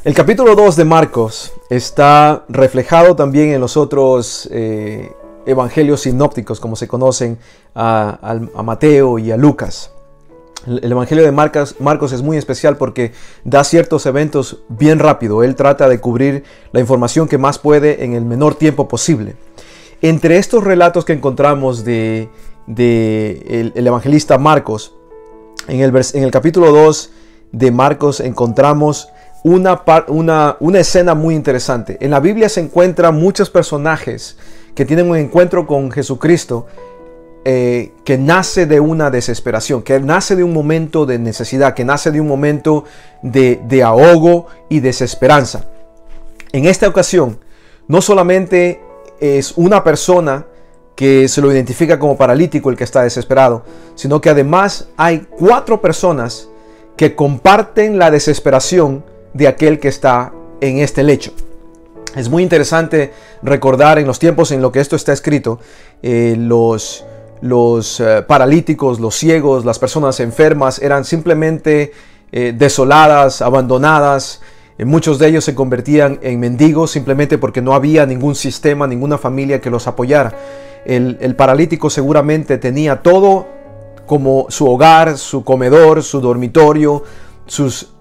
El capítulo 2 de Marcos está reflejado también en los otros evangelios sinópticos, como se conocen, a Mateo y a Lucas. El evangelio de Marcos es muy especial porque da ciertos eventos bien rápido. Él trata de cubrir la información que más puede en el menor tiempo posible. Entre estos relatos que encontramos el evangelista Marcos, en el capítulo 2 de Marcos encontramos una escena muy interesante. En la Biblia se encuentran muchos personajes que tienen un encuentro con Jesucristo que nace de una desesperación, que nace de un momento de necesidad, que nace de un momento de ahogo y desesperanza. En esta ocasión, no solamente es una persona que se lo identifica como paralítico el que está desesperado, sino que además hay 4 personas que comparten la desesperación de aquel que está en este lecho. Es muy interesante recordar en los tiempos en los que esto está escrito, los paralíticos, los ciegos, las personas enfermas eran simplemente desoladas, abandonadas. Muchos de ellos se convertían en mendigos simplemente porque no había ningún sistema, ninguna familia que los apoyara. El paralítico seguramente tenía todo como su hogar, su comedor, su dormitorio,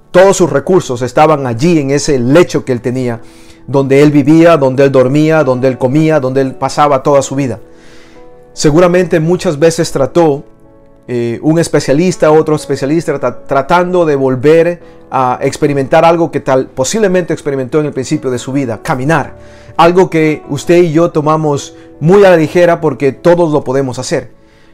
todos sus recursos estaban allí en ese lecho que él tenía, donde él vivía, donde él dormía, donde él comía, donde él pasaba toda su vida. Seguramente muchas veces trató un especialista, otro especialista, tratando de volver a experimentar algo que posiblemente experimentó en el principio de su vida, caminar. Algo que usted y yo tomamos muy a la ligera porque todos lo podemos hacer.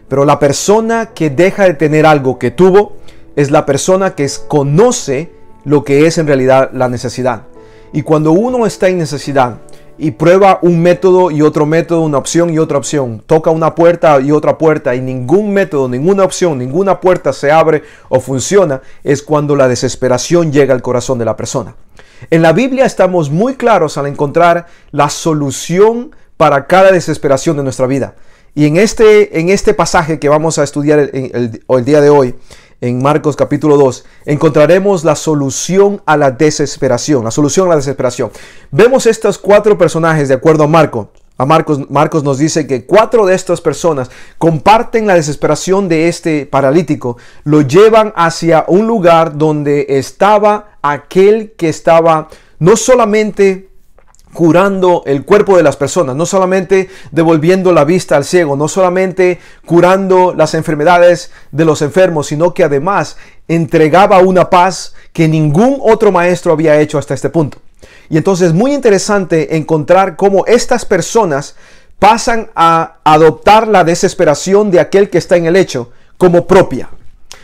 Pero la persona que deja de tener algo que tuvo es la persona que conoce lo que es en realidad la necesidad. Y cuando uno está en necesidad y prueba un método y otro método, una opción y otra opción, toca una puerta y otra puerta y ningún método, ninguna opción, ninguna puerta se abre o funciona, es cuando la desesperación llega al corazón de la persona. En la Biblia estamos muy claros al encontrar la solución para cada desesperación de nuestra vida. Y en este pasaje que vamos a estudiar el día de hoy, en Marcos capítulo 2, encontraremos la solución a la desesperación. Vemos estos 4 personajes de acuerdo a Marcos nos dice que 4 de estas personas comparten la desesperación de este paralítico. Lo llevan hacia un lugar donde estaba aquel que estaba no solamente curando el cuerpo de las personas, no solamente devolviendo la vista al ciego, no solamente curando las enfermedades de los enfermos, sino que además entregaba una paz que ningún otro maestro había hecho hasta este punto. Y entonces es muy interesante encontrar cómo estas personas pasan a adoptar la desesperación de aquel que está en el lecho como propia.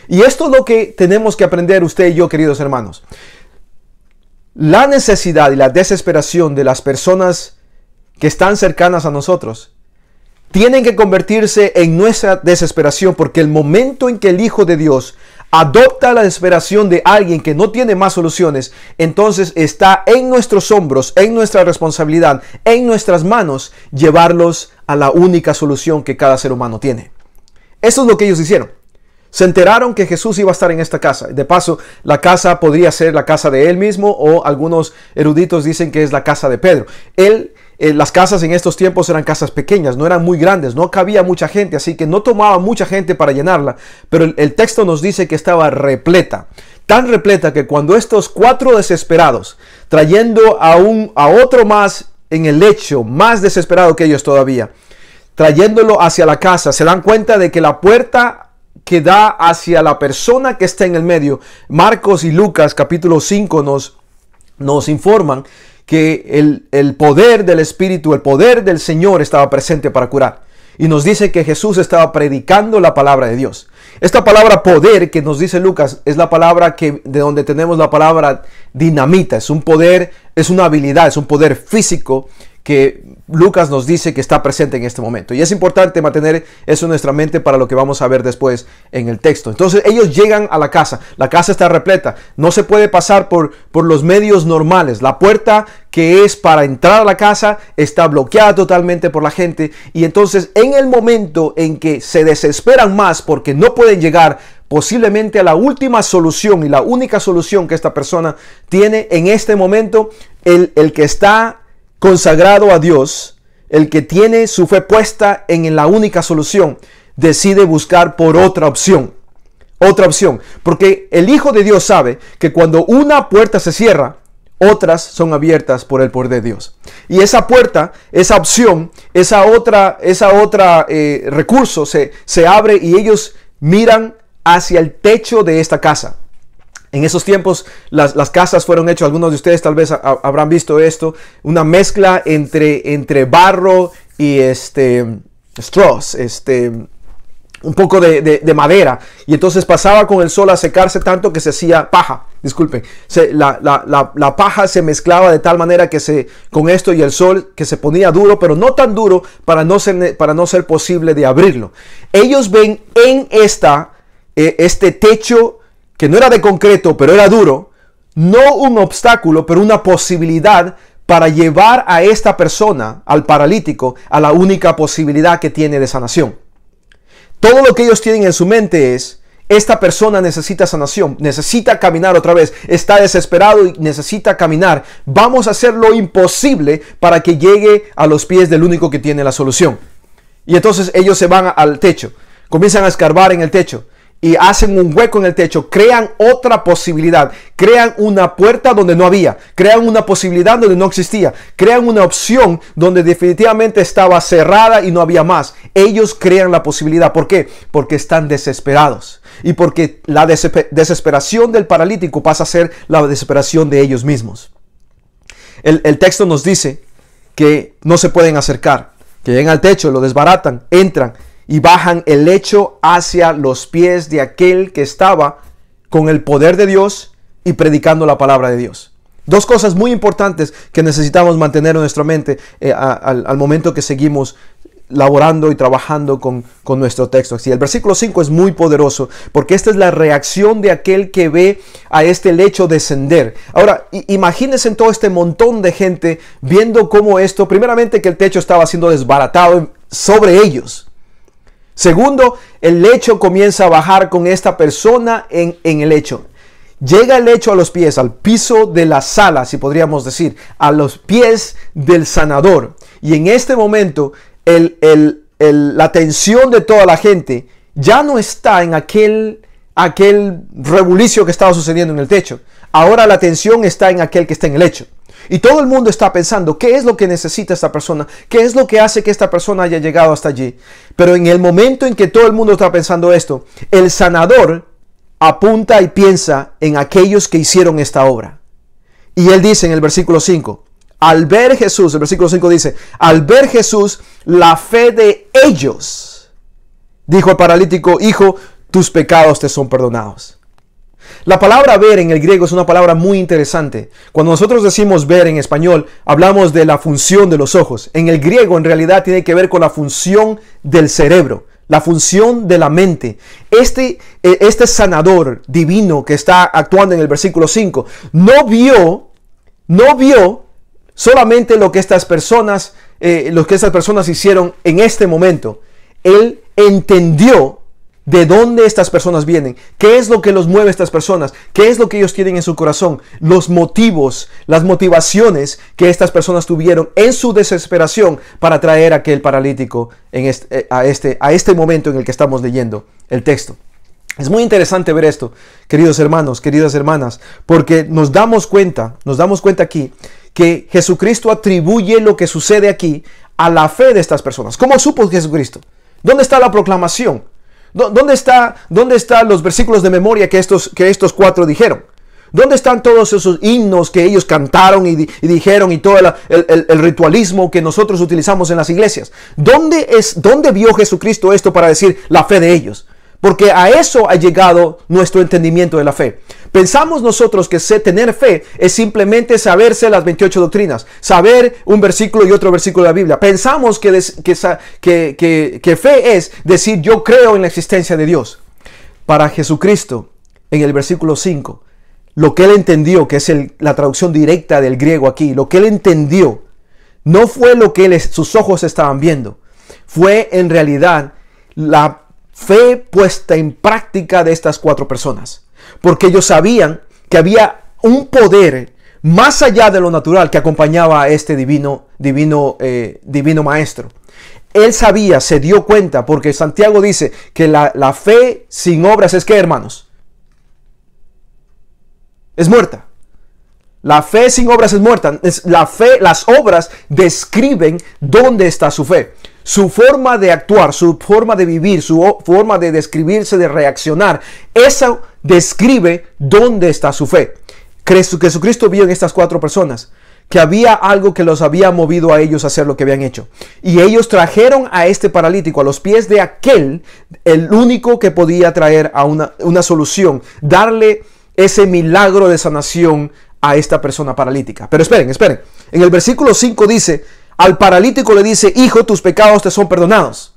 Y esto es lo que tenemos que aprender usted y yo, queridos hermanos. La necesidad y la desesperación de las personas que están cercanas a nosotros tienen que convertirse en nuestra desesperación, porque el momento en que el Hijo de Dios adopta la desesperación de alguien que no tiene más soluciones, entonces está en nuestros hombros, en nuestra responsabilidad, en nuestras manos, llevarlos a la única solución que cada ser humano tiene. Eso es lo que ellos hicieron. Se enteraron que Jesús iba a estar en esta casa. De paso, la casa podría ser la casa de él mismo, o algunos eruditos dicen que es la casa de Pedro. Las casas en estos tiempos eran casas pequeñas, no eran muy grandes, no cabía mucha gente, así que no tomaba mucha gente para llenarla. Pero el texto nos dice que estaba repleta. Tan repleta que cuando estos 4 desesperados, trayendo a otro más en el lecho, más desesperado que ellos todavía, trayéndolo hacia la casa, se dan cuenta de que la puerta que da hacia la persona que está en el medio, Marcos y Lucas capítulo 5 nos informan que el poder del Espíritu, el poder del Señor estaba presente para curar. Y nos dice que Jesús estaba predicando la palabra de Dios. Esta palabra poder que nos dice Lucas es la palabra de donde tenemos la palabra dinamita. Es un poder, es una habilidad, es un poder físico que Lucas nos dice que está presente en este momento. Y es importante mantener eso en nuestra mente para lo que vamos a ver después en el texto. Entonces ellos llegan a la casa está repleta, no se puede pasar por los medios normales. La puerta que es para entrar a la casa está bloqueada totalmente por la gente, y entonces en el momento en que se desesperan más porque no pueden llegar posiblemente a la última solución y la única solución que esta persona tiene en este momento. El que está consagrado a Dios, el que tiene su fe puesta en la única solución, decide buscar por otra opción. Otra opción. Porque el Hijo de Dios sabe que cuando una puerta se cierra, otras son abiertas por el poder de Dios. Y esa puerta, esa opción, esa otra recurso se abre y ellos miran hacia el techo de esta casa. En esos tiempos las casas fueron hechas, algunos de ustedes tal vez habrán visto esto, una mezcla entre barro y straws, un poco de madera, y entonces pasaba con el sol a secarse tanto que se hacía paja. Disculpen, la paja se mezclaba de tal manera que con esto y el sol que se ponía duro, pero no tan duro para no ser posible de abrirlo. Ellos ven en este techo que no era de concreto, pero era duro, no un obstáculo, pero una posibilidad para llevar a esta persona, al paralítico, a la única posibilidad que tiene de sanación. Todo lo que ellos tienen en su mente es: esta persona necesita sanación, necesita caminar otra vez, está desesperado y necesita caminar. Vamos a hacer lo imposible para que llegue a los pies del único que tiene la solución. Y entonces ellos se van al techo, comienzan a escarbar en el techo y hacen un hueco en el techo, crean otra posibilidad, crean una puerta donde no había, crean una posibilidad donde no existía, crean una opción donde definitivamente estaba cerrada y no había más. Ellos crean la posibilidad. ¿Por qué? Porque están desesperados y porque la desesperación del paralítico pasa a ser la desesperación de ellos mismos. El texto nos dice que no se pueden acercar, que llegan al techo, lo desbaratan, entran y bajan el lecho hacia los pies de aquel que estaba con el poder de Dios y predicando la palabra de Dios. Dos cosas muy importantes que necesitamos mantener en nuestra mente al momento que seguimos laborando y trabajando con nuestro texto. Así, el versículo 5 es muy poderoso porque esta es la reacción de aquel que ve a este lecho descender. Ahora, imagínense en todo este montón de gente viendo cómo esto, primeramente que el techo estaba siendo desbaratado sobre ellos. Segundo, el lecho comienza a bajar con esta persona en el lecho. Llega el lecho a los pies, al piso de la sala, si podríamos decir, a los pies del sanador. Y en este momento, la atención de toda la gente ya no está en aquel rebulicio que estaba sucediendo en el techo. Ahora la atención está en aquel que está en el lecho. Y todo el mundo está pensando, ¿qué es lo que necesita esta persona? ¿Qué es lo que hace que esta persona haya llegado hasta allí? Pero en el momento en que todo el mundo está pensando esto, el sanador apunta y piensa en aquellos que hicieron esta obra. Y él dice en el versículo 5, al ver Jesús, el versículo 5 dice, al ver Jesús la fe de ellos, dijo al paralítico, hijo, tus pecados te son perdonados. La palabra ver en el griego es una palabra muy interesante. Cuando nosotros decimos ver en español, hablamos de la función de los ojos. En el griego, en realidad, tiene que ver con la función del cerebro, la función de la mente. Este sanador divino que está actuando en el versículo 5, no vio solamente lo que estas personas hicieron en este momento. Él entendió de dónde estas personas vienen, qué es lo que los mueve a estas personas, qué es lo que ellos tienen en su corazón, los motivos, las motivaciones que estas personas tuvieron en su desesperación para traer a aquel paralítico a este momento en el que estamos leyendo el texto. Es muy interesante ver esto, queridos hermanos, queridas hermanas, porque nos damos cuenta aquí que Jesucristo atribuye lo que sucede aquí a la fe de estas personas. ¿Cómo supo Jesucristo? ¿Dónde está la proclamación? ¿Dónde están los versículos de memoria que estos cuatro dijeron? ¿Dónde están todos esos himnos que ellos cantaron y dijeron y todo el ritualismo que nosotros utilizamos en las iglesias? ¿Dónde vio Jesucristo esto para decir la fe de ellos? Porque a eso ha llegado nuestro entendimiento de la fe. Pensamos nosotros que tener fe es simplemente saberse las 28 doctrinas, saber un versículo y otro versículo de la Biblia. Pensamos que fe es decir yo creo en la existencia de Dios. Para Jesucristo, en el versículo 5, lo que él entendió, que es la traducción directa del griego aquí, lo que él entendió no fue lo que sus ojos estaban viendo, fue en realidad la fe puesta en práctica de estas 4 personas. Porque ellos sabían que había un poder más allá de lo natural que acompañaba a este divino maestro. Él sabía, se dio cuenta, porque Santiago dice que la fe sin obras es ¿qué, hermanos? Es muerta. La fe sin obras es muerta. Las obras describen dónde está su fe. Su forma de actuar, su forma de vivir, su forma de describirse, de reaccionar. Eso describe dónde está su fe. Jesucristo vio en estas 4 personas que había algo que los había movido a ellos a hacer lo que habían hecho. Y ellos trajeron a este paralítico a los pies de aquel, el único que podía traer a una solución, darle ese milagro de sanación a esta persona paralítica. Pero esperen. En el versículo 5 dice, al paralítico le dice, hijo, tus pecados te son perdonados.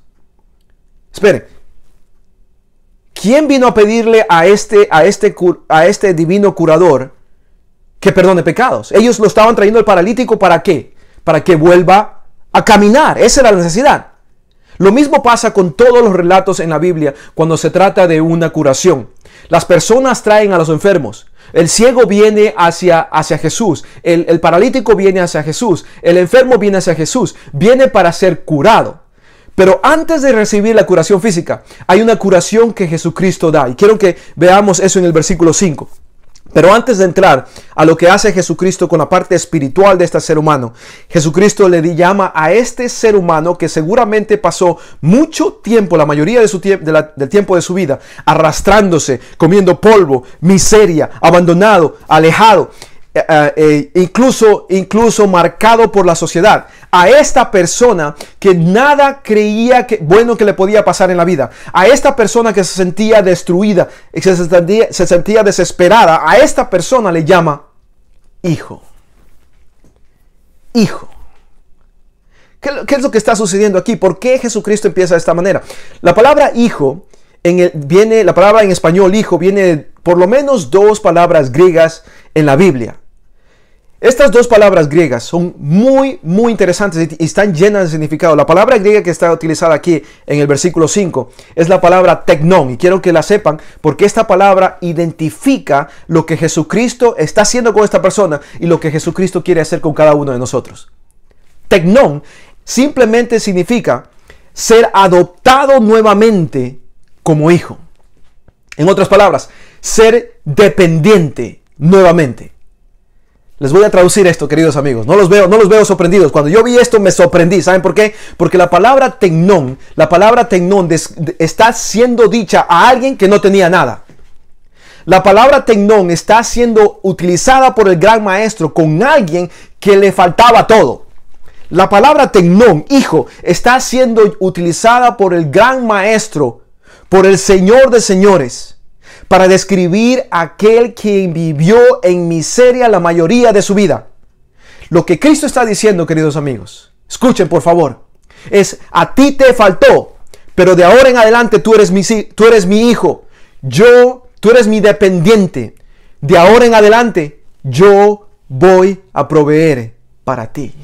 Esperen. ¿Quién vino a pedirle a este divino curador que perdone pecados? Ellos lo estaban trayendo al paralítico, ¿para qué? Para que vuelva a caminar. Esa era la necesidad. Lo mismo pasa con todos los relatos en la Biblia cuando se trata de una curación. Las personas traen a los enfermos. El ciego viene hacia Jesús. El paralítico viene hacia Jesús. El enfermo viene hacia Jesús. Viene para ser curado. Pero antes de recibir la curación física, hay una curación que Jesucristo da. Y quiero que veamos eso en el versículo 5. Pero antes de entrar a lo que hace Jesucristo con la parte espiritual de este ser humano, Jesucristo le llama a este ser humano que seguramente pasó mucho tiempo, la mayoría del tiempo de su vida, arrastrándose, comiendo polvo, miseria, abandonado, alejado, incluso marcado por la sociedad. A esta persona que nada creía bueno que le podía pasar en la vida, a esta persona que se sentía destruida, se sentía desesperada, a esta persona le llama hijo. Hijo. ¿Qué es lo que está sucediendo aquí? ¿Por qué Jesucristo empieza de esta manera? La palabra hijo, la palabra en español hijo, viene por lo menos 2 palabras griegas en la Biblia. Estas 2 palabras griegas son muy interesantes y están llenas de significado. La palabra griega que está utilizada aquí en el versículo 5 es la palabra teknon. Y quiero que la sepan porque esta palabra identifica lo que Jesucristo está haciendo con esta persona y lo que Jesucristo quiere hacer con cada uno de nosotros. Teknon simplemente significa ser adoptado nuevamente como hijo. En otras palabras, ser dependiente nuevamente. Les voy a traducir esto, queridos amigos. No los veo sorprendidos. Cuando yo vi esto me sorprendí. ¿Saben por qué? Porque la palabra teknon está siendo dicha a alguien que no tenía nada. La palabra teknon está siendo utilizada por el gran maestro con alguien que le faltaba todo. La palabra teknon, hijo, está siendo utilizada por el gran maestro, por el Señor de señores, para describir a aquel quien vivió en miseria la mayoría de su vida. Lo que Cristo está diciendo, queridos amigos, escuchen por favor, es: a ti te faltó, pero de ahora en adelante tú eres mi hijo, tú eres mi dependiente. De ahora en adelante yo voy a proveer para ti.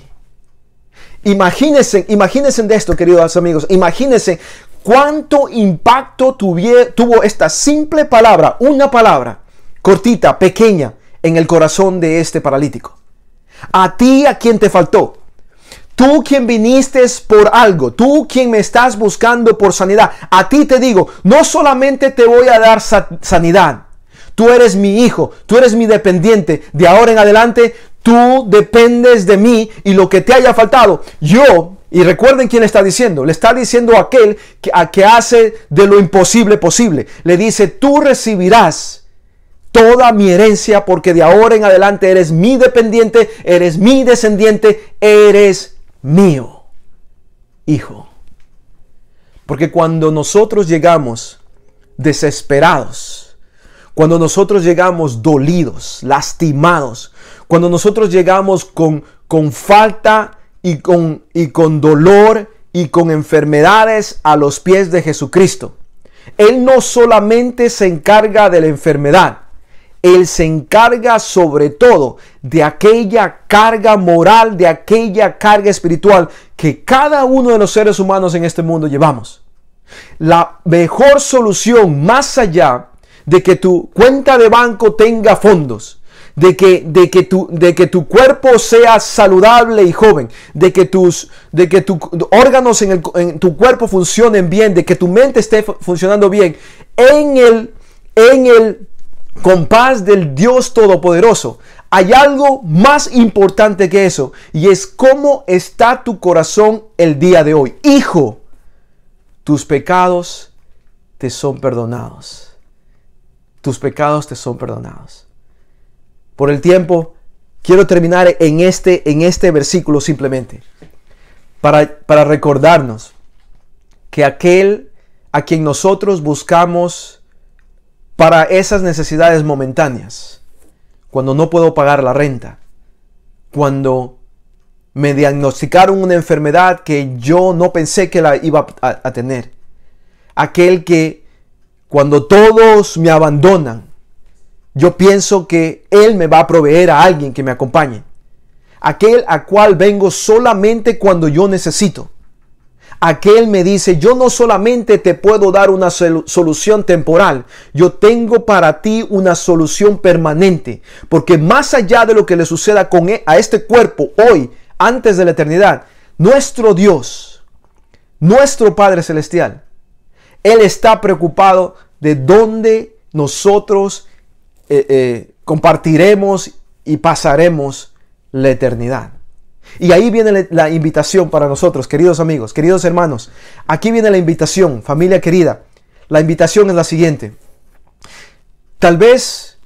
Imagínense de esto, queridos amigos. Imagínense cuánto impacto tuvo esta simple palabra, una palabra cortita, pequeña, en el corazón de este paralítico. A ti, a quien te faltó. Tú quien viniste por algo, tú quien me estás buscando por sanidad. A ti te digo, no solamente te voy a dar sanidad. Tú eres mi hijo, tú eres mi dependiente. De ahora en adelante, tú dependes de mí y lo que te haya faltado, yo... Y recuerden quién le está diciendo. Le está diciendo a aquel que hace de lo imposible posible. Le dice: tú recibirás toda mi herencia porque de ahora en adelante eres mi dependiente, eres mi descendiente, eres mío, hijo. Porque cuando nosotros llegamos desesperados, cuando nosotros llegamos dolidos, lastimados, cuando nosotros llegamos con falta y con dolor y con enfermedades a los pies de Jesucristo, Él no solamente se encarga de la enfermedad, Él se encarga sobre todo de aquella carga moral, de aquella carga espiritual que cada uno de los seres humanos en este mundo llevamos. La mejor solución, más allá de que tu cuenta de banco tenga fondos, de que tu cuerpo sea saludable y joven, de que tus órganos en tu cuerpo funcionen bien, de que tu mente esté funcionando bien, en el compás del Dios Todopoderoso, hay algo más importante que eso, y es cómo está tu corazón el día de hoy. Hijo, tus pecados te son perdonados. Tus pecados te son perdonados. Por el tiempo, quiero terminar en este versículo simplemente para recordarnos que aquel a quien nosotros buscamos para esas necesidades momentáneas, cuando no puedo pagar la renta, cuando me diagnosticaron una enfermedad que yo no pensé que la iba a tener, aquel que cuando todos me abandonan, yo pienso que Él me va a proveer a alguien que me acompañe. Aquel a cual vengo solamente cuando yo necesito. Aquel me dice, yo no solamente te puedo dar una solución temporal, yo tengo para ti una solución permanente. Porque más allá de lo que le suceda a este cuerpo hoy, antes de la eternidad, nuestro Dios, nuestro Padre Celestial, Él está preocupado de dónde nosotros compartiremos y pasaremos la eternidad. Y ahí viene la invitación para nosotros, queridos amigos, queridos hermanos. Aquí viene la invitación, familia querida. La invitación es la siguiente. Tal vez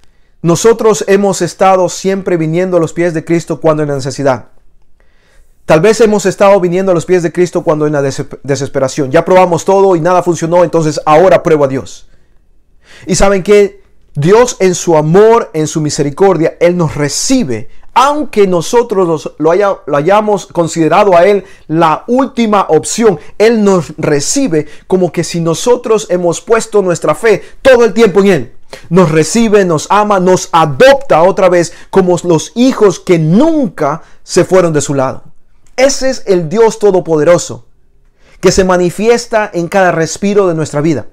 nosotros hemos estado siempre viniendo a los pies de Cristo cuando en la necesidad. Tal vez hemos estado viniendo a los pies de Cristo cuando en la desesperación. Ya probamos todo y nada funcionó, entonces ahora pruebo a Dios. Y saben que Dios en su amor, en su misericordia, Él nos recibe, aunque nosotros lo hayamos considerado a Él la última opción. Él nos recibe como que si nosotros hemos puesto nuestra fe todo el tiempo en Él. Nos recibe, nos ama, nos adopta otra vez como los hijos que nunca se fueron de su lado. Ese es el Dios Todopoderoso que se manifiesta en cada respiro de nuestra vida.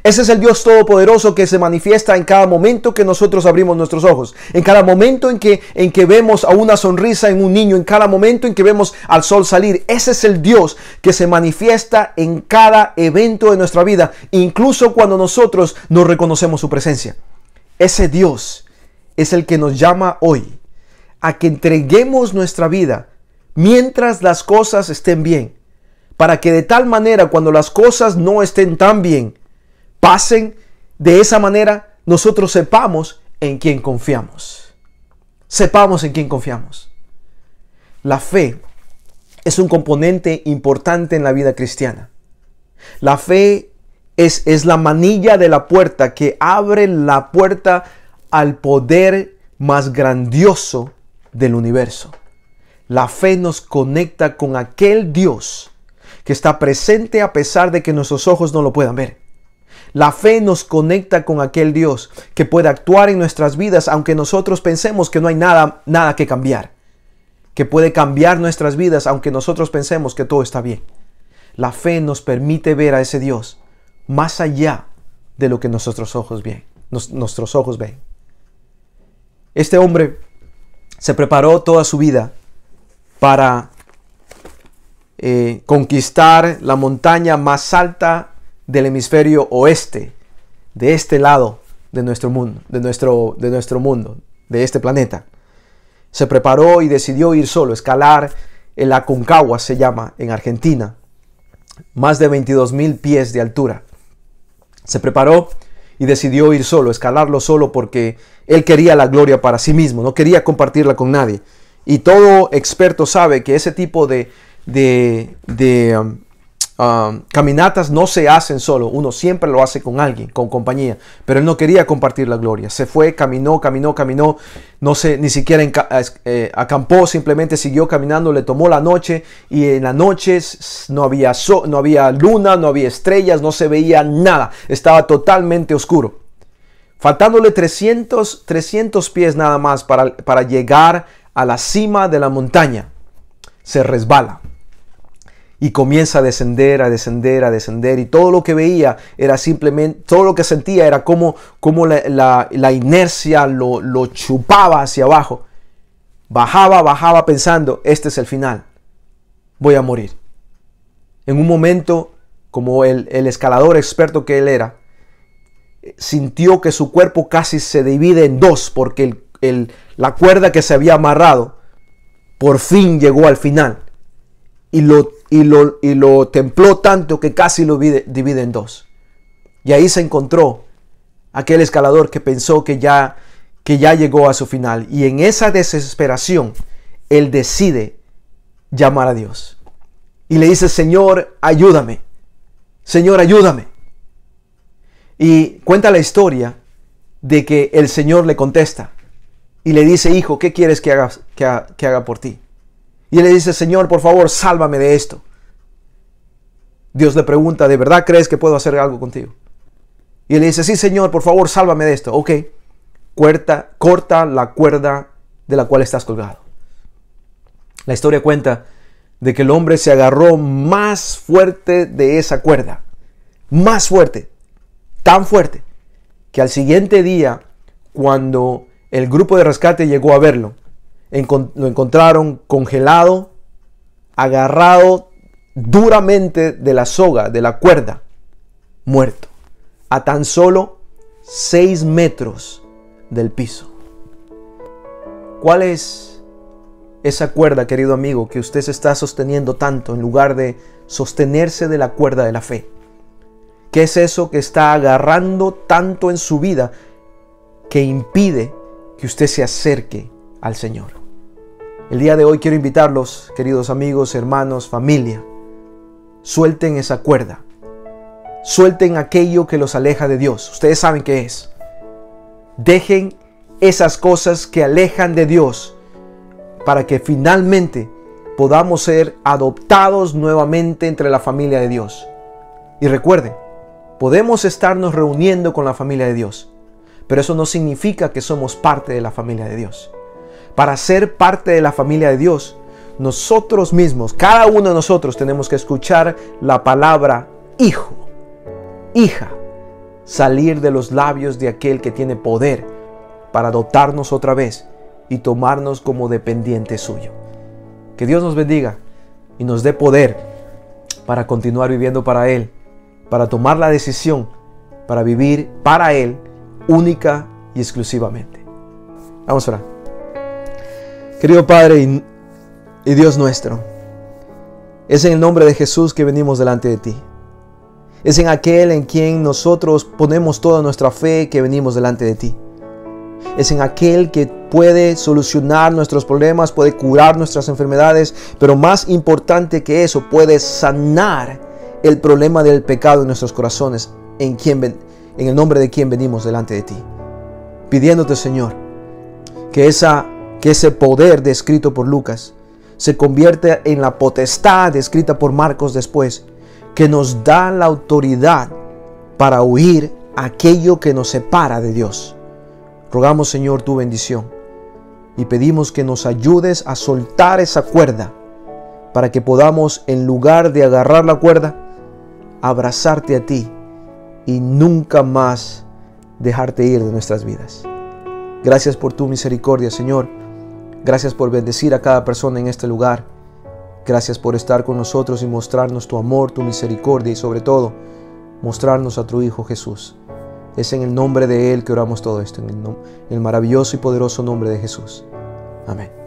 Ese es el Dios Todopoderoso que se manifiesta en cada momento que nosotros abrimos nuestros ojos, en cada momento en que vemos a una sonrisa en un niño, en cada momento en que vemos al sol salir. Ese es el Dios que se manifiesta en cada evento de nuestra vida, incluso cuando nosotros no reconocemos su presencia. Ese Dios es el que nos llama hoy a que entreguemos nuestra vida mientras las cosas estén bien, para que de tal manera cuando las cosas no estén tan bien, pasen de esa manera, nosotros sepamos en quién confiamos. Sepamos en quién confiamos. La fe es un componente importante en la vida cristiana. La fe es la manilla de la puerta que abre la puerta al poder más grandioso del universo. La fe nos conecta con aquel Dios que está presente a pesar de que nuestros ojos no lo puedan ver. La fe nos conecta con aquel Dios que puede actuar en nuestras vidas aunque nosotros pensemos que no hay nada que cambiar. Que puede cambiar nuestras vidas aunque nosotros pensemos que todo está bien. La fe nos permite ver a ese Dios más allá de lo que nuestros ojos ven. Este hombre se preparó toda su vida para conquistar la montaña más alta del hemisferio oeste, de este lado de nuestro mundo, de este planeta. Se preparó y decidió ir solo, escalar el Aconcagua, se llama, en Argentina, más de 22,000 pies de altura. Se preparó y decidió ir solo, escalarlo solo porque él quería la gloria para sí mismo, no quería compartirla con nadie. Y todo experto sabe que ese tipo de caminatas no se hacen solo, uno siempre lo hace con alguien, con compañía, pero él no quería compartir la gloria. Se fue, caminó, no se, ni siquiera acampó, simplemente siguió caminando, le tomó la noche y en la noche no había luna, no había estrellas, no se veía nada, estaba totalmente oscuro. Faltándole 300 pies nada más para llegar a la cima de la montaña, se resbala Y comienza a descender, a descender, a descender. Y todo lo que veía era simplemente, todo lo que sentía era como la inercia lo chupaba hacia abajo. Bajaba pensando, este es el final. Voy a morir. En un momento, como el escalador experto que él era, sintió que su cuerpo casi se divide en dos, porque la cuerda que se había amarrado por fin llegó al final. Y lo templó tanto que casi lo divide en dos. Y ahí se encontró aquel escalador que pensó que ya llegó a su final. Y en esa desesperación, él decide llamar a Dios. Y le dice, Señor, ayúdame. Señor, ayúdame. Y cuenta la historia de que el Señor le contesta. Y le dice, hijo, ¿qué quieres que haga por ti? Y él le dice, Señor, por favor, sálvame de esto. Dios le pregunta, ¿de verdad crees que puedo hacer algo contigo? Y él le dice, sí, Señor, por favor, sálvame de esto. Ok, corta la cuerda de la cual estás colgado. La historia cuenta de que el hombre se agarró más fuerte de esa cuerda. Más fuerte. Tan fuerte que al siguiente día, cuando el grupo de rescate llegó a verlo, lo encontraron congelado, agarrado duramente de la soga, de la cuerda, muerto, a tan solo 6 metros del piso. ¿Cuál es esa cuerda, querido amigo, que usted se está sosteniendo tanto en lugar de sostenerse de la cuerda de la fe? ¿Qué es eso que está agarrando tanto en su vida que impide que usted se acerque al Señor? El día de hoy quiero invitarlos, queridos amigos, hermanos, familia. Suelten esa cuerda. Suelten aquello que los aleja de Dios. Ustedes saben qué es. Dejen esas cosas que alejan de Dios para que finalmente podamos ser adoptados nuevamente entre la familia de Dios. Y recuerden, podemos estarnos reuniendo con la familia de Dios, pero eso no significa que somos parte de la familia de Dios. Para ser parte de la familia de Dios, nosotros mismos, cada uno de nosotros, tenemos que escuchar la palabra hijo, hija, salir de los labios de aquel que tiene poder para adoptarnos otra vez y tomarnos como dependiente suyo. Que Dios nos bendiga y nos dé poder para continuar viviendo para Él, para tomar la decisión, para vivir para Él única y exclusivamente. Vamos a orar. Querido Padre y Dios nuestro, es en el nombre de Jesús que venimos delante de ti. Es en aquel en quien nosotros ponemos toda nuestra fe que venimos delante de ti. Es en aquel que puede solucionar nuestros problemas, puede curar nuestras enfermedades, pero más importante que eso, puede sanar el problema del pecado en nuestros corazones, en el nombre de quien venimos delante de ti. Pidiéndote, Señor, que ese poder descrito por Lucas se convierte en la potestad descrita por Marcos después, que nos da la autoridad para huir aquello que nos separa de Dios. Rogamos, Señor, tu bendición y pedimos que nos ayudes a soltar esa cuerda para que podamos, en lugar de agarrar la cuerda, abrazarte a ti y nunca más dejarte ir de nuestras vidas. Gracias por tu misericordia, Señor. Gracias por bendecir a cada persona en este lugar. Gracias por estar con nosotros y mostrarnos tu amor, tu misericordia y sobre todo, mostrarnos a tu Hijo Jesús. Es en el nombre de Él que oramos todo esto, en el maravilloso y poderoso nombre de Jesús. Amén.